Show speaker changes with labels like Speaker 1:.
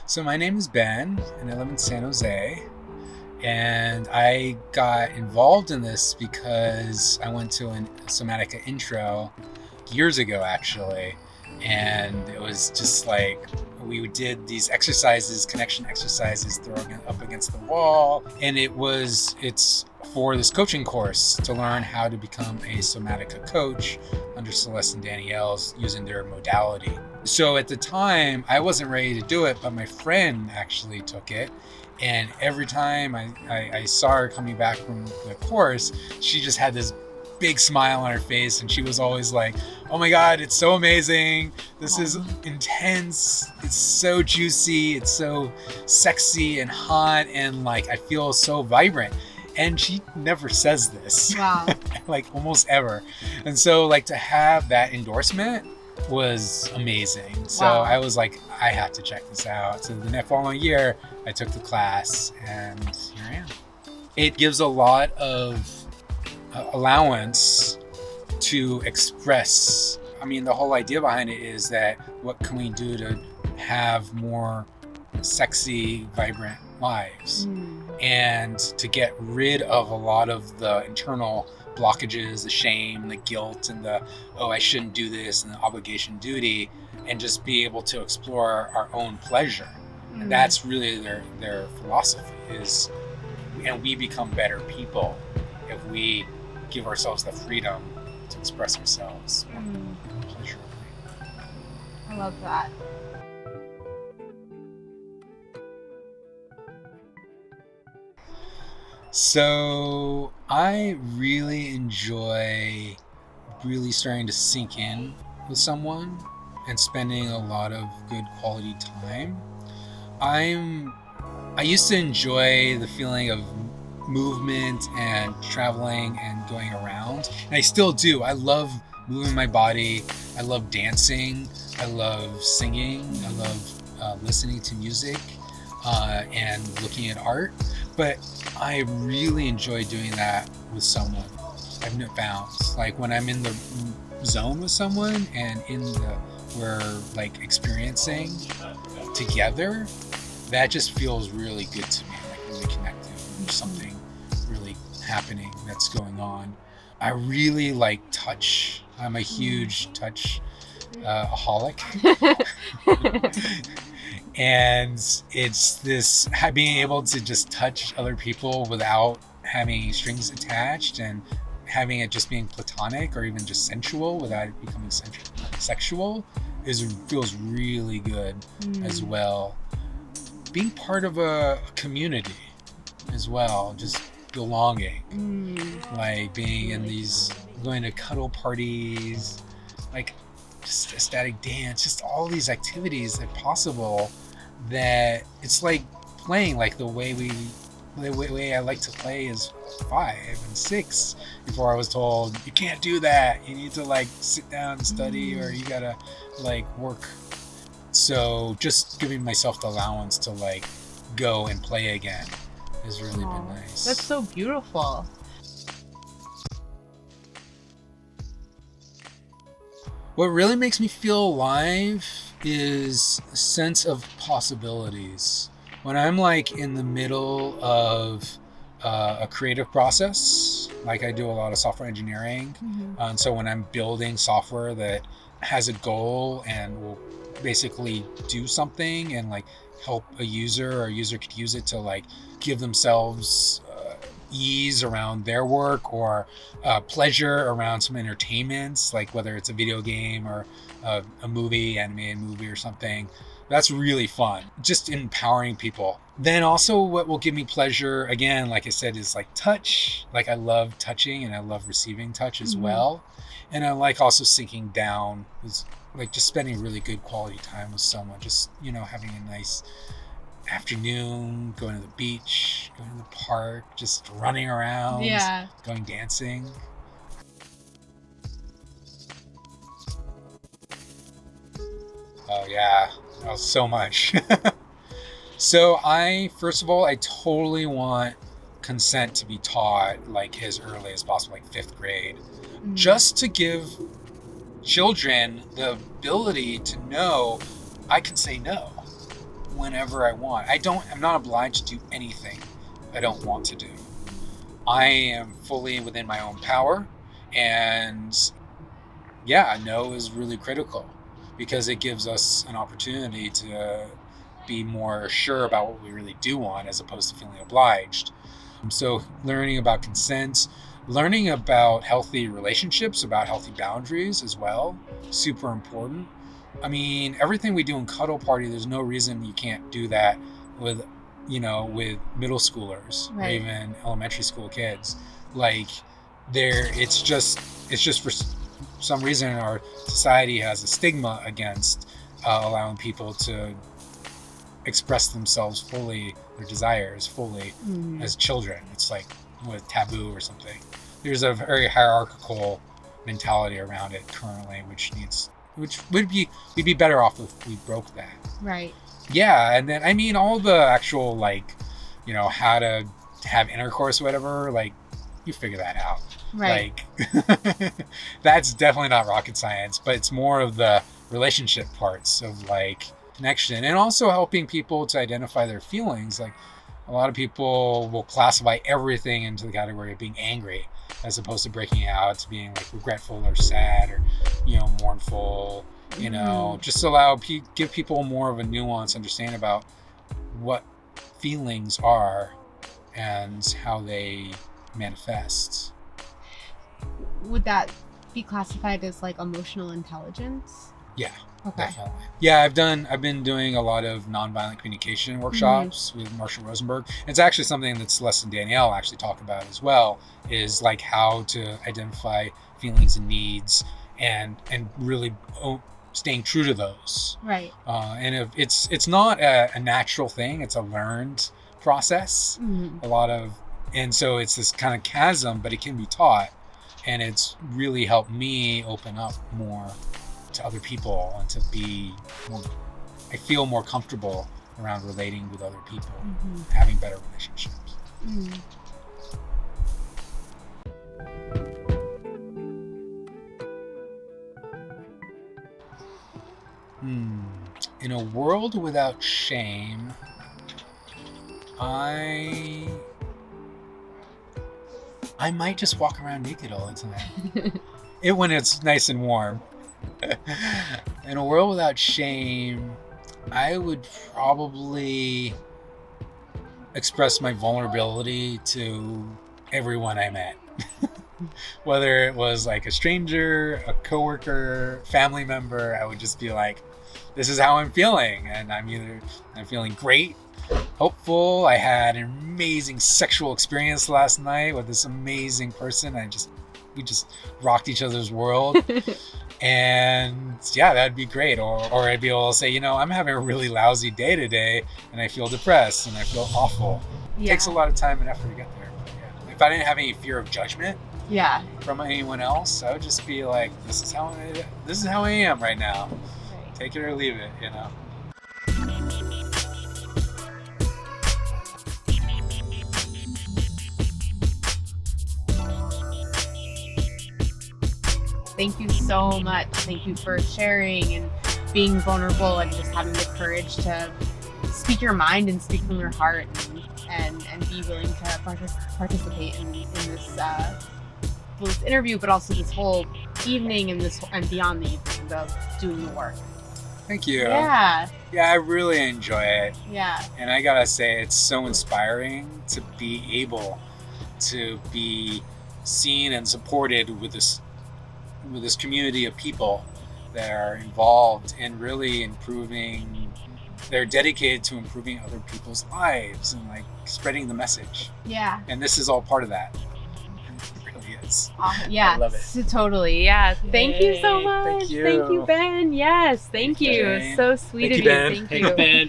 Speaker 1: So my name is Ben, and I live in San Jose. And I got involved in this because I went to a Somatica intro years ago, actually. And it was just like we did these exercises, connection exercises, throwing it up against the wall. And it's for this coaching course to learn how to become a Somatica coach under Celeste and Danielle's using their modality. So at the time, I wasn't ready to do it, but my friend actually took it. And every time I saw her coming back from the course, she just had this big smile on her face, and she was always like, oh my God, it's so amazing. This is intense. It's so juicy. It's so sexy and hot, and like I feel so vibrant. And she never says this.
Speaker 2: Wow.
Speaker 1: Like almost ever. And so like to have that endorsement was amazing. So
Speaker 2: Wow.
Speaker 1: I was like, I have to check this out. So the following year, I took the class, and here I am. It gives a lot of allowance to express. I mean, the whole idea behind it is that what can we do to have more sexy, vibrant lives, and to get rid of a lot of the internal blockages, the shame, the guilt, and the, oh, I shouldn't do this, and the obligation duty, and just be able to explore our own pleasure. And that's really their philosophy is, and we become better people if we give ourselves the freedom to express ourselves pleasurably.
Speaker 2: I love that.
Speaker 1: So I really enjoy really starting to sink in with someone and spending a lot of good quality time. I used to enjoy the feeling of movement and traveling and going around, and I still do. I love moving my body. I love dancing. I love singing. I love listening to music and looking at art. But I really enjoy doing that with someone. I've found, like when I'm in the zone with someone and we're like experiencing together, that just feels really good to me, like really connected. There's something really happening that's going on. I really like touch. I'm a huge touch aholic. And it's this being able to just touch other people without having strings attached, and having it just being platonic or even just sensual without it becoming sexual feels really good as well. Being part of a community as well, just belonging, like being in these, going to cuddle parties, like just ecstatic dance, just all these activities that are possible, that it's like playing like the way I like to play is 5 and 6 before I was told you can't do that, you need to like sit down and study, or you gotta like work. So just giving myself the allowance to like go and play again has really been nice.
Speaker 2: That's so beautiful.
Speaker 1: What really makes me feel alive is a sense of possibilities. When I'm like in the middle of a creative process, like I do a lot of software engineering, and so when I'm building software that has a goal and will basically do something and like help a user, or a user could use it to like give themselves ease around their work, or pleasure around some entertainments, like whether it's a video game or a movie, animated movie or something. That's really fun. Just empowering people. Then also what will give me pleasure, again, like I said, is like touch. Like I love touching, and I love receiving touch as well. And I like also sinking down, like just spending really good quality time with someone. Just, having a nice afternoon, going to the beach, going to the park, just running around, going dancing. Oh yeah, so much. So first of all, I totally want consent to be taught like as early as possible, like 5th grade, just to give children the ability to know I can say no. whenever I want. I'm not obliged to do anything I don't want to do. I am fully within my own power, and yeah, no is really critical because it gives us an opportunity to be more sure about what we really do want as opposed to feeling obliged. So learning about consent, learning about healthy relationships, about healthy boundaries as well, super important. I mean, everything we do in Cuddle Party, there's no reason you can't do that with, with middle schoolers or even elementary school kids. Like, it's just for some reason our society has a stigma against allowing people to express themselves fully, their desires fully as children. It's like with taboo or something. There's a very hierarchical mentality around it currently, which we'd be better off if we broke that.
Speaker 2: Right.
Speaker 1: Yeah, and then I mean all the actual how to have intercourse or whatever, like you figure that out.
Speaker 2: Right.
Speaker 1: Like that's definitely not rocket science, but it's more of the relationship parts of connection, and also helping people to identify their feelings. Like a lot of people will classify everything into the category of being angry as opposed to breaking out to being regretful or sad or mournful. Just give people more of a nuanced understanding about what feelings are and how they manifest.
Speaker 2: Would that be classified as emotional intelligence?
Speaker 1: Yeah.
Speaker 2: Okay.
Speaker 1: Definitely. Yeah, I've been doing a lot of nonviolent communication workshops with Marshall Rosenberg. It's actually something that Celeste and Danielle actually talk about as well, is how to identify feelings and needs and really staying true to those.
Speaker 2: Right.
Speaker 1: And if it's not a natural thing, it's a learned process. And so it's this kind of chasm, but it can be taught, and it's really helped me open up more to other people and to be more, I feel more comfortable around relating with other people, having better relationships. In a world without shame, I might just walk around naked all the time. When it's nice and warm. In a world without shame, I would probably express my vulnerability to everyone I met. Whether it was a stranger, a coworker, family member, I would just be like, this is how I'm feeling. And I'm feeling great, hopeful. I had an amazing sexual experience last night with this amazing person. We just rocked each other's world. And yeah, that'd be great. Or I'd be able to say, I'm having a really lousy day today and I feel depressed and I feel awful. Yeah. It takes a lot of time and effort to get there. But yeah. If I didn't have any fear of judgment from anyone else, I would just be like, this is how I am right now. Right. Take it or leave it,
Speaker 2: Thank you so much. Thank you for sharing and being vulnerable and just having the courage to speak your mind and speak from your heart and be willing to participate in this interview, but also this whole evening and beyond the evening of doing the work.
Speaker 1: Thank you.
Speaker 2: Yeah.
Speaker 1: Yeah, I really enjoy it.
Speaker 2: Yeah.
Speaker 1: And I gotta say, it's so inspiring to be able to be seen and supported with this community of people that are involved in really improving. They're dedicated to improving other people's lives and spreading the message. Yeah. And this is all part of that. It really is.
Speaker 2: Yeah.
Speaker 1: I love it.
Speaker 2: So totally. Yeah. Thank you so much.
Speaker 1: Thank you.
Speaker 2: Thank you, Ben. Yes. Thank you.
Speaker 1: Jane.
Speaker 2: So sweet
Speaker 1: Thank
Speaker 2: of
Speaker 1: you,
Speaker 2: you.
Speaker 1: Ben.
Speaker 2: Thank
Speaker 3: Thanks,
Speaker 2: you.
Speaker 3: Ben.